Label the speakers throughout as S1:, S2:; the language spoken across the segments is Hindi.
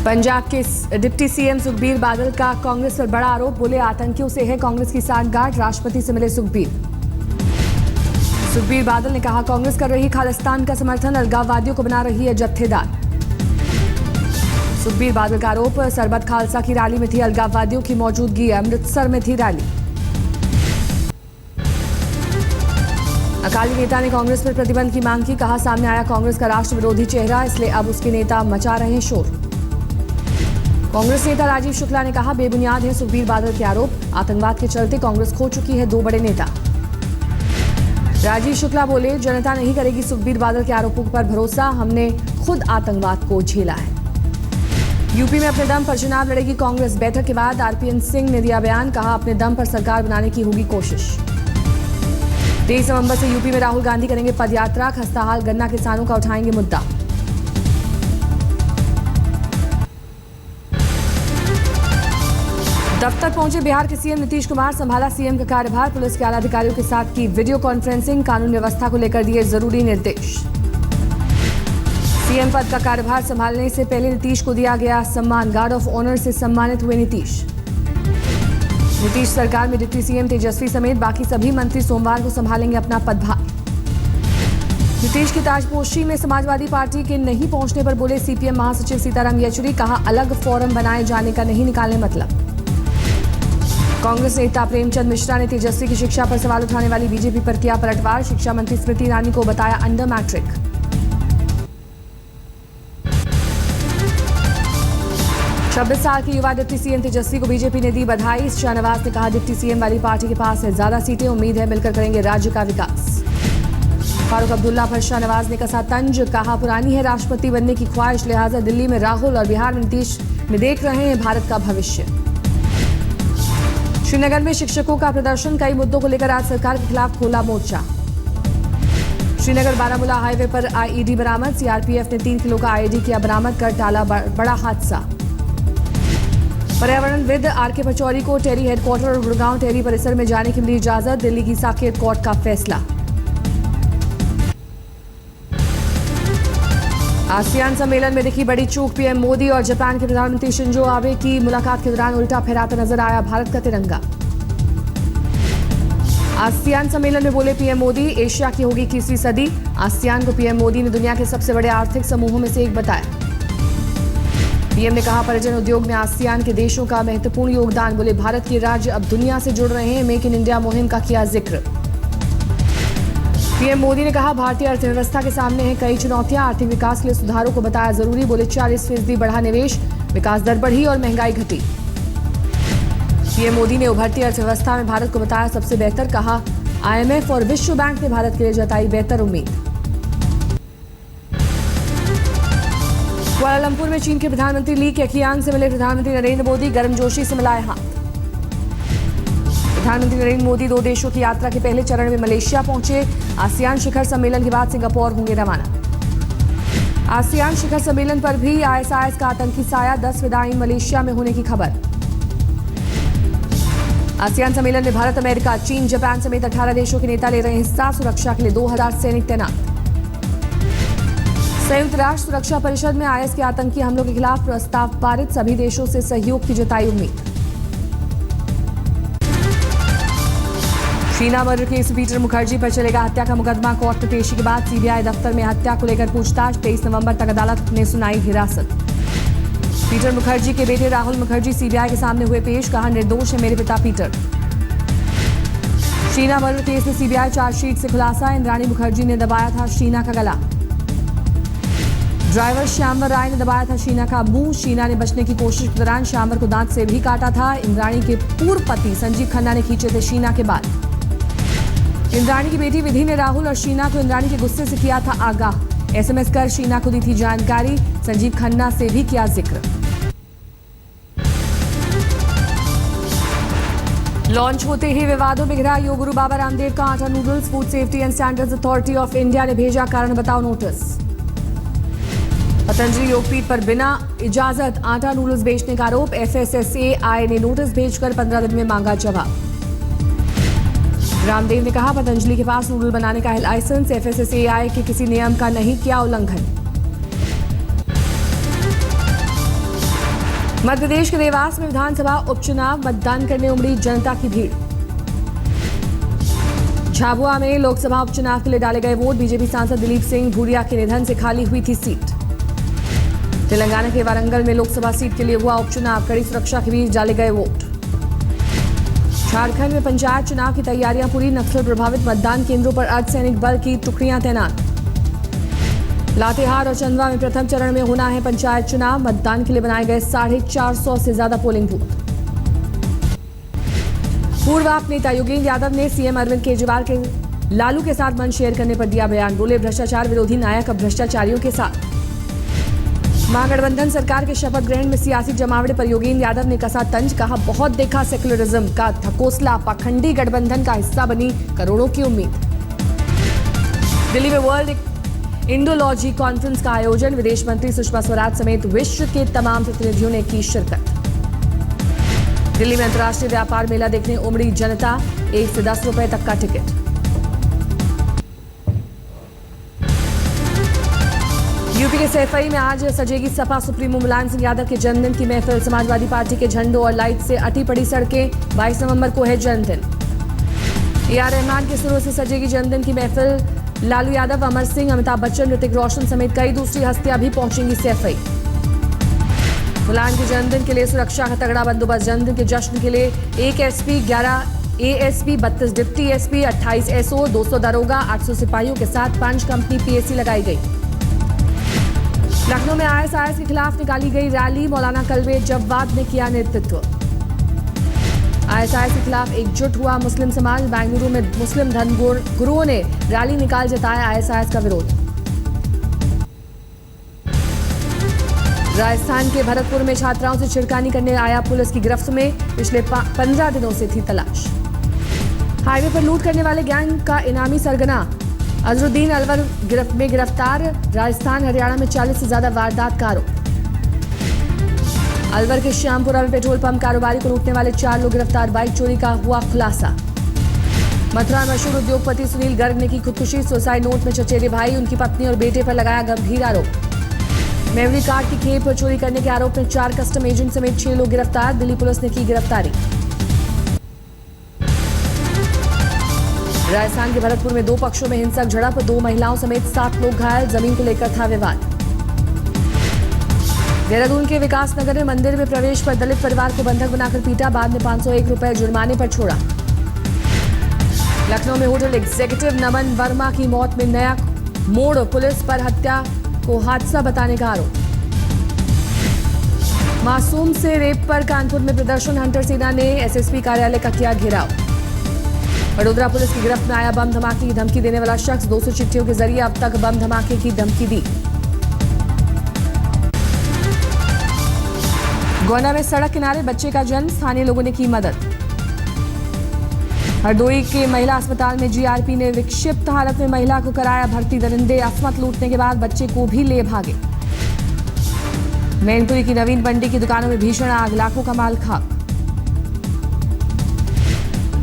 S1: पंजाब के डिप्टी सीएम सुखबीर बादल का कांग्रेस पर बड़ा आरोप, बोले आतंकियों से है कांग्रेस की सांठगांठ, राष्ट्रपति से मिले सुखबीर बादल ने कहा कांग्रेस कर रही खालिस्तान का समर्थन, अलगाववादियों को बना रही है जत्थेदार। सुखबीर बादल का आरोप, सरबत खालसा की रैली में थी अलगाववादियों की मौजूदगी, अमृतसर में थी रैली। अकाली नेता ने कांग्रेस पर प्रतिबंध की मांग की, कहा सामने आया कांग्रेस का राष्ट्र विरोधी चेहरा, इसलिए अब उसके नेता मचा रहे हैं शोर। कांग्रेस नेता राजीव शुक्ला ने कहा बेबुनियाद है सुखबीर बादल के आरोप, आतंकवाद के चलते कांग्रेस खो चुकी है 2 बड़े नेता। राजीव शुक्ला बोले जनता नहीं करेगी सुखबीर बादल के आरोपों पर भरोसा, हमने खुद आतंकवाद को झेला है। यूपी में अपने दम पर चुनाव लड़ेगी कांग्रेस, बैठक के बाद आरपीएन सिंह ने दिया बयान, कहा अपने दम पर सरकार बनाने की होगी कोशिश। 23 नवंबर से यूपी में राहुल गांधी करेंगे पदयात्रा, खस्ताहाल गन्ना किसानों का उठाएंगे मुद्दा। दफ्तर पहुंचे बिहार के सीएम नीतीश कुमार, संभाला सीएम का कार्यभार, पुलिस के आला अधिकारियों के साथ की वीडियो कॉन्फ्रेंसिंग, कानून व्यवस्था को लेकर दिए जरूरी निर्देश। सीएम पद का कार्यभार संभालने से पहले नीतीश को दिया गया सम्मान, गार्ड ऑफ ऑनर से सम्मानित हुए नीतीश सरकार में डिप्टी सीएम तेजस्वी समेत बाकी सभी मंत्री सोमवार को संभालेंगे अपना पदभार। नीतीश की ताजपोशी में समाजवादी पार्टी के नहीं पहुंचने पर बोले सीपीएम महासचिव सीताराम येचुरी, कहा अलग फोरम बनाए जाने का नहीं निकालने मतलब। कांग्रेस नेता प्रेमचंद मिश्रा ने तेजस्वी की शिक्षा पर सवाल उठाने वाली बीजेपी पर किया पलटवार, शिक्षा मंत्री स्मृति ईरानी को बताया अंडर मैट्रिक। छब्बीस साल के युवा डिप्टी सीएम तेजस्वी को बीजेपी ने दी बधाई, शाहनवाज ने कहा डिप्टी सीएम वाली पार्टी के पास है ज्यादा सीटें, उम्मीद है मिलकर करेंगे राज्य का विकास। फारूक अब्दुल्ला पर शाहनवाज ने कसा तंज, कहा पुरानी है राष्ट्रपति बनने की ख्वाहिश, लिहाजा दिल्ली में राहुल और बिहार में नीतीश में देख रहे हैं भारत का भविष्य। श्रीनगर में शिक्षकों का प्रदर्शन, कई मुद्दों को लेकर आज सरकार के खिलाफ खोला मोर्चा। श्रीनगर बारामूला हाईवे पर आईईडी बरामद, सीआरपीएफ ने 3 किलो का आईईडी किया बरामद कर टाला बड़ा हादसा। पर्यावरणविद आरके पचौरी को टेरी हेडक्वार्टर और गुड़गांव टेरी परिसर में जाने की मिली इजाजत, दिल्ली की साकेत कोर्ट का फैसला। आसियान सम्मेलन में दिखी बड़ी चूक, पीएम मोदी और जापान के प्रधानमंत्री शिंजो आबे की मुलाकात के दौरान उल्टा फहराता नजर आया भारत का तिरंगा। आसियान सम्मेलन में बोले पीएम मोदी, एशिया की होगी 21वीं सदी। आसियान को पीएम मोदी ने दुनिया के सबसे बड़े आर्थिक समूहों में से एक बताया। पीएम ने कहा पर्यटन उद्योग में आसियान के देशों का महत्वपूर्ण योगदान, बोले भारत के राज्य अब दुनिया से जुड़ रहे हैं, मेक इन इंडिया मुहिम का किया जिक्र। पीएम मोदी ने कहा भारतीय अर्थव्यवस्था के सामने है कई चुनौतियां, आर्थिक विकास के लिए सुधारों को बताया जरूरी, बोले 40% बढ़ा निवेश, विकास दर बढ़ी और महंगाई घटी। पीएम मोदी ने उभरती अर्थव्यवस्था में भारत को बताया सबसे बेहतर, कहा आईएमएफ और विश्व बैंक ने भारत के लिए जताई बेहतर उम्मीद। कुआलालंपुर में चीन के प्रधानमंत्री ली केकियांग से मिले प्रधानमंत्री नरेंद्र मोदी, गर्मजोशी से मिलाए हाथ। प्रधानमंत्री नरेंद्र मोदी 2 देशों की यात्रा के पहले चरण में मलेशिया पहुंचे, आसियान शिखर सम्मेलन के बाद सिंगापुर होंगे रवाना। आसियान शिखर सम्मेलन पर भी आईएसआईएस का आतंकी साया, 10 फिदायीन मलेशिया में होने की खबर। आसियान सम्मेलन में भारत, अमेरिका, चीन, जापान समेत 18 देशों के नेता ले रहे हिस्सा, सुरक्षा के लिए 2000 सैनिक तैनात। संयुक्त राष्ट्र सुरक्षा परिषद में आईएस के आतंकी हमलों के खिलाफ प्रस्ताव पारित, सभी देशों से सहयोग की जताई उम्मीद। Sheena murder case Peter Mukherjee पर चलेगा हत्या का मुकदमा, कोर्ट में पेशी के बाद सीबीआई दफ्तर में हत्या को लेकर पूछताछ, 23 नवंबर तक अदालत ने सुनाई हिरासत। पीटर मुखर्जी के बेटे राहुल मुखर्जी सीबीआई के सामने हुए पेश, कहा निर्दोष है मेरे पिता पीटर। शीना मर्डर केस में सीबीआई चार्जशीट से खुलासा, इंद्राणी मुखर्जी ने दबाया था शीना का गला। ड्राइवर श्यामवर राय ने दबाया था शीना का मुंह, शीना ने बचने की कोशिश के दौरान श्यामवर को दांत से भी काटा था। इंद्राणी के पूर्व पति संजीव खन्ना ने खींचे थे शीना के बाल। इंद्राणी की बेटी विधि ने राहुल और शीना को इंद्राणी के गुस्से से किया था आगाह, एसएमएस कर शीना को दी थी जानकारी, संजीव खन्ना से भी किया जिक्र। लॉन्च होते ही विवादों में घिरा योग गुरु बाबा रामदेव का आटा noodles, food safety and standards authority of India ने भेजा कारण बताओ नोटिस। पतंजलि योगपीठ पर बिना इजाजत आटा नूडल्स बेचने का आरोप, एफएसएसएआई ने नोटिस भेजकर 15 दिन में मांगा जवाब। रामदेव ने कहा पतंजलि के पास नूडल बनाने का लाइसेंस, एफएसएसएआई के किसी नियम का नहीं किया उल्लंघन। मध्य प्रदेश के देवास में विधानसभा उपचुनाव, मतदान करने उमड़ी जनता की भीड़। झाबुआ में लोकसभा उपचुनाव के लिए डाले गए वोट, बीजेपी सांसद दिलीप सिंह भूरिया के निधन से खाली हुई थी सीट। तेलंगाना के वारंगल में लोकसभा सीट के लिए हुआ उपचुनाव, कड़ी सुरक्षा के बीच डाले गए वोट। झारखंड में पंचायत चुनाव की तैयारियां पूरी, नक्सल प्रभावित मतदान केंद्रों पर अर्धसैनिक बल की टुकड़ियां तैनात। लातेहार और चंदवा में प्रथम चरण में होना है पंचायत चुनाव, मतदान के लिए बनाए गए 450 से ज्यादा पोलिंग बूथ। पूर्व आप नेता योगेंद्र यादव ने सीएम अरविंद केजरीवाल के लालू के साथ मंच शेयर करने पर दिया बयान, बोले भ्रष्टाचार विरोधी नायक अब भ्रष्टाचारियों के साथ। महागठबंधन सरकार के शपथ ग्रहण में सियासी जमावड़े पर योगेंद्र यादव ने कसा तंज, कहा बहुत देखा सेक्युलरिज्म का धकोसला, पाखंडी गठबंधन का हिस्सा बनी करोड़ों की उम्मीद। दिल्ली में वर्ल्ड इंडोलॉजी कॉन्फ्रेंस का आयोजन, विदेश मंत्री सुषमा स्वराज समेत विश्व के तमाम प्रतिनिधियों ने की शिरकत। दिल्ली में अंतर्राष्ट्रीय व्यापार मेला देखने उमड़ी जनता, 1 से 10 रुपए तक का टिकट। यूपी के सैफई में आज सजेगी सपा सुप्रीमो मुलायम सिंह यादव के जन्मदिन की महफिल, समाजवादी पार्टी के झंडों और लाइट से अटी पड़ी सड़कें, 22 नवंबर को है जन्मदिन। AR रहमान के सुरों से सजेगी जन्मदिन की महफिल, लालू यादव, अमर सिंह, अमिताभ बच्चन, ऋतिक रोशन समेत कई दूसरी हस्तियां भी पहुंचेंगी सैफई। मुलायम के जन्मदिन के लिए सुरक्षा का तगड़ा बंदोबस्त, जन्मदिन के जश्न के लिए 1 SP, 11 ASP, 32 deputy SP, 28 SO, 200 दरोगा, 800 सिपाहियों के साथ 5 कंपनी PAC लगाई गई। लखनऊ में ISIS के खिलाफ निकाली गई रैली, मौलाना कल्बे जव्वाद ने किया नेतृत्व। ISIS के खिलाफ एकजुट हुआ मुस्लिम समाज, बेंगलुरु में मुस्लिम धर्म गुरुओं ने रैली निकाल जताया ISIS का विरोध। राजस्थान के भरतपुर में छात्राओं से छिड़कानी करने आया पुलिस की गिरफ्त में, पिछले 15 दिनों से थी तलाश। हाईवे पर लूट करने वाले गैंग का इनामी सरगना अजरुद्दीन अलवर गिरफ्तार, राजस्थान हरियाणा में 40 से ज्यादा वारदात का आरोप। अलवर के श्यामपुरा में पेट्रोल पंप कारोबारी को लूटने वाले 4 लोग गिरफ्तार, बाइक चोरी का हुआ खुलासा। मथुरा में मशहूर उद्योगपति सुनील गर्ग ने की खुदकुशी, सुसाइड नोट में चचेरे भाई, उनकी पत्नी और बेटे पर लगाया गंभीर आरोप। मेमोरी कार्ड की खेप चोरी करने के आरोप में 4 कस्टम एजेंट समेत 6 लोग गिरफ्तार, दिल्ली पुलिस ने की गिरफ्तारी। राजस्थान के भरतपुर में 2 पक्षों में हिंसक झड़प, 2 महिलाओं समेत 7 लोग घायल, जमीन को लेकर था विवाद। देहरादून के विकास नगर में मंदिर में प्रवेश पर दलित परिवार को बंधक बनाकर पीटा, बाद में 501 रुपए जुर्माने पर छोड़ा। लखनऊ में होटल एग्जीक्यूटिव नमन वर्मा की मौत में नया मोड़, पुलिस पर हत्या को हादसा बताने का आरोप। मासूम से रेप पर कानपुर में प्रदर्शन, हंटर सेना ने SSP कार्यालय का किया घेराव। वडोदरा पुलिस की गिरफ्त में आया बम धमाके की धमकी देने वाला शख्स, 200 चिट्ठियों के जरिए अब तक बम धमाके की धमकी दी। गोंडा में सड़क किनारे बच्चे का जन्म, स्थानीय लोगों ने की मदद। हरदोई के महिला अस्पताल में GRP ने विक्षिप्त हालत में महिला को कराया भर्ती, दरिंदे असमत लूटने के बाद बच्चे को भी ले भागे। मैनपुरी की नवीन बंडी की दुकानों में भीषण आग, लाखों का माल खाक।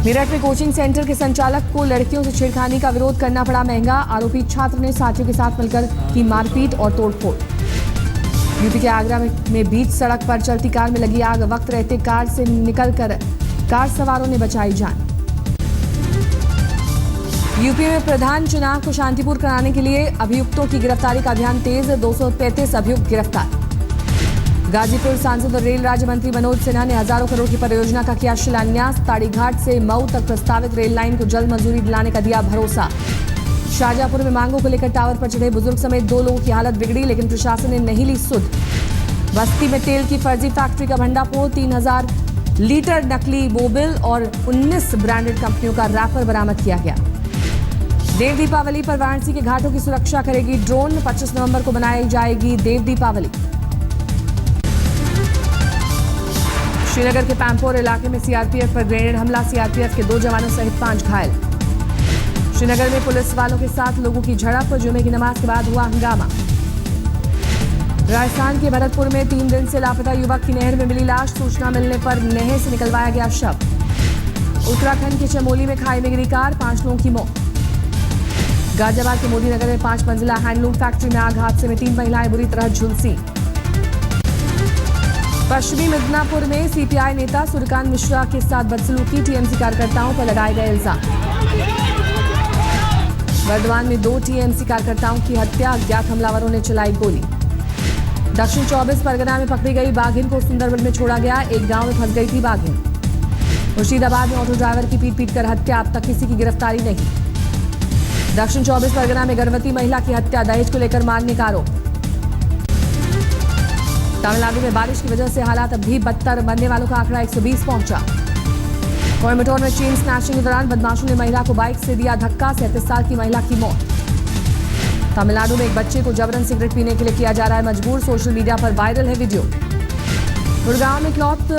S1: मेरठ में कोचिंग सेंटर के संचालक को लड़कियों से छेड़खानी का विरोध करना पड़ा महंगा, आरोपी छात्र ने साथियों के साथ मिलकर की मारपीट और तोड़फोड़। यूपी के आगरा में बीच सड़क पर चलती कार में लगी आग, वक्त रहते कार से निकलकर कार सवारों ने बचाई जान। यूपी में प्रधान चुनाव को शांतिपूर्ण कराने के लिए अभियुक्तों की गिरफ्तारी का अभियान तेज, 235 अभियुक्त गिरफ्तार। गाजीपुर सांसद और रेल राज्य मंत्री मनोज सिन्हा ने हजारों करोड़ की परियोजना का किया शिलान्यास, ताड़ीघाट से मऊ तक प्रस्तावित रेल लाइन को जल्द मंजूरी दिलाने का दिया भरोसा। शाहजहांपुर में मांगों को लेकर टावर पर चढ़े बुजुर्ग समेत 2 लोगों की हालत बिगड़ी, लेकिन प्रशासन ने नहीं ली सुध। बस्ती में तेल की फर्जी फैक्ट्री का भंडाफोड़, 3000 लीटर नकली मोबिल और 19 ब्रांडेड कंपनियों का रैपर बरामद किया गया। देव दीपावली पर वाराणसी के घाटों की सुरक्षा करेगी ड्रोन, 25 नवंबर को मनाई जाएगी देव दीपावली। श्रीनगर के पैम्पोर इलाके में CRPF पर ग्रेनेड हमला, CRPF के 2 जवानों सहित 5 घायल। श्रीनगर में पुलिस वालों के साथ लोगों की झड़प, जुमे की नमाज के बाद हुआ हंगामा। राजस्थान के भरतपुर में 3 दिन से लापता युवक की नहर में मिली लाश, सूचना मिलने पर नहर से निकलवाया गया शव। उत्तराखंड के चमोली में खाई में गिरी कार, 5 लोगों की मौत। गाजियाबाद के मोदी नगर में 5 मंजिला हैंडलूम फैक्ट्री में आग, हादसे में 3 महिलाएं बुरी तरह झुलसी। पश्चिमी मिदनापुर में सीपीआई नेता सूर्यकांत मिश्रा के साथ बदसलूकी, टीएमसी कार्यकर्ताओं पर लगाए गए इल्जाम। वर्धमान में 2 टीएमसी कार्यकर्ताओं की हत्या, अज्ञात हमलावरों ने चलाई गोली। दक्षिण 24 परगना में पकड़ी गई बाघिन को सुंदरबन में छोड़ा गया, एक गांव में फंस गई थी बाघिन। मुर्शिदाबाद में ऑटो ड्राइवर की पीट कर हत्या, अब तक किसी की गिरफ्तारी नहीं। दक्षिण 24 परगना में गर्भवती महिला की हत्या, दहेज को लेकर मारने का आरोप। तमिलनाडु में बारिश की वजह से हालात अब भी बदतर, मरने वालों का आंकड़ा 120 पहुंचा। कोयम्बटूर में चेन स्नैचिंग के दौरान बदमाशों ने महिला को बाइक से दिया धक्का, 37 साल की महिला की मौत। तमिलनाडु में एक बच्चे को जबरन सिगरेट पीने के लिए किया जा रहा है मजबूर, सोशल मीडिया पर वायरल है वीडियो। गुड़गांव में क्लॉथ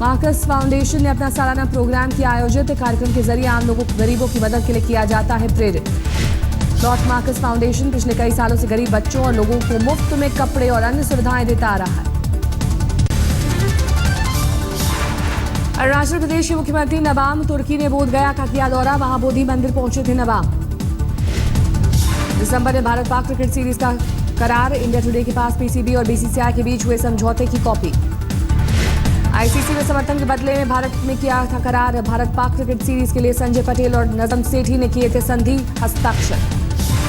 S1: मार्कस फाउंडेशन ने अपना सालाना प्रोग्राम किया आयोजित, कार्यक्रम के जरिए आम लोगों को गरीबों की मदद के लिए किया जाता है प्रेरित। क्लॉथ मार्कस फाउंडेशन पिछले कई सालों से गरीब बच्चों और लोगों को मुफ्त में कपड़े और अन्य सुविधाएं देता आ रहा है। अरुणाचल प्रदेश के मुख्यमंत्री नबाम तुर्की ने बोधगया का किया दौरा, वहां बोधि मंदिर पहुंचे थे नबाम। दिसंबर में भारत पाक क्रिकेट सीरीज का करार, इंडिया टुडे के पास पीसीबी और बीसीसीआई के बीच हुए समझौते की कॉपी। आईसीसी में समर्थन के बदले में भारत में किया था करार, भारत पाक क्रिकेट सीरीज के लिए संजय पटेल और नजम सेठी ने किए थे संधि हस्ताक्षर।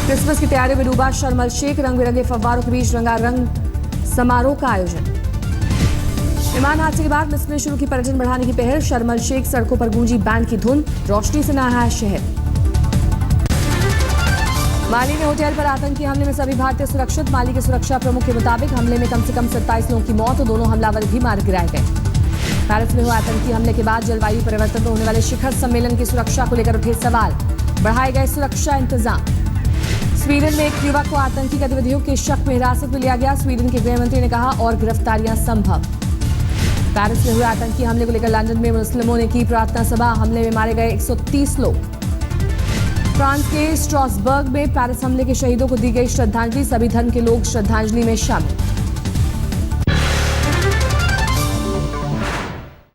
S1: क्रिसमस की तैयारियों में डूबा शर्म शेख, रंग बिरंगे फव्वारों के बीच रंगारंग समारोह का आयोजन। विमान हादसे के बाद मिस्र ने शुरू की पर्यटन बढ़ाने की पहल, शर्म शेख सड़कों पर गूंजी बैंड की धुन, रोशनी से नहाया शहर। माली में होटल पर आतंकी हमले में सभी भारतीय सुरक्षित, माली के सुरक्षा प्रमुख के मुताबिक हमले में कम से कम 27 लोगों की मौत, दोनों हमलावर भी मार गिराए गए। पेरिस में हुआ आतंकी हमले के बाद जलवायु परिवर्तन पर होने वाले शिखर सम्मेलन की सुरक्षा को लेकर उठे सवाल, बढ़ाए गए सुरक्षा इंतजाम। स्वीडन में एक युवक को आतंकी गतिविधियों के शक में हिरासत में लिया गया, स्वीडन के गृह मंत्री ने कहा और गिरफ्तारियां संभव। पेरिस में हुए आतंकी हमले को लेकर लंदन में मुस्लिमों ने की प्रार्थना सभा, हमले में मारे गए 130 लोग। फ्रांस के स्ट्रासबर्ग में पेरिस हमले के शहीदों को दी गई श्रद्धांजलि, सभी धर्म के लोग श्रद्धांजलि में शामिल।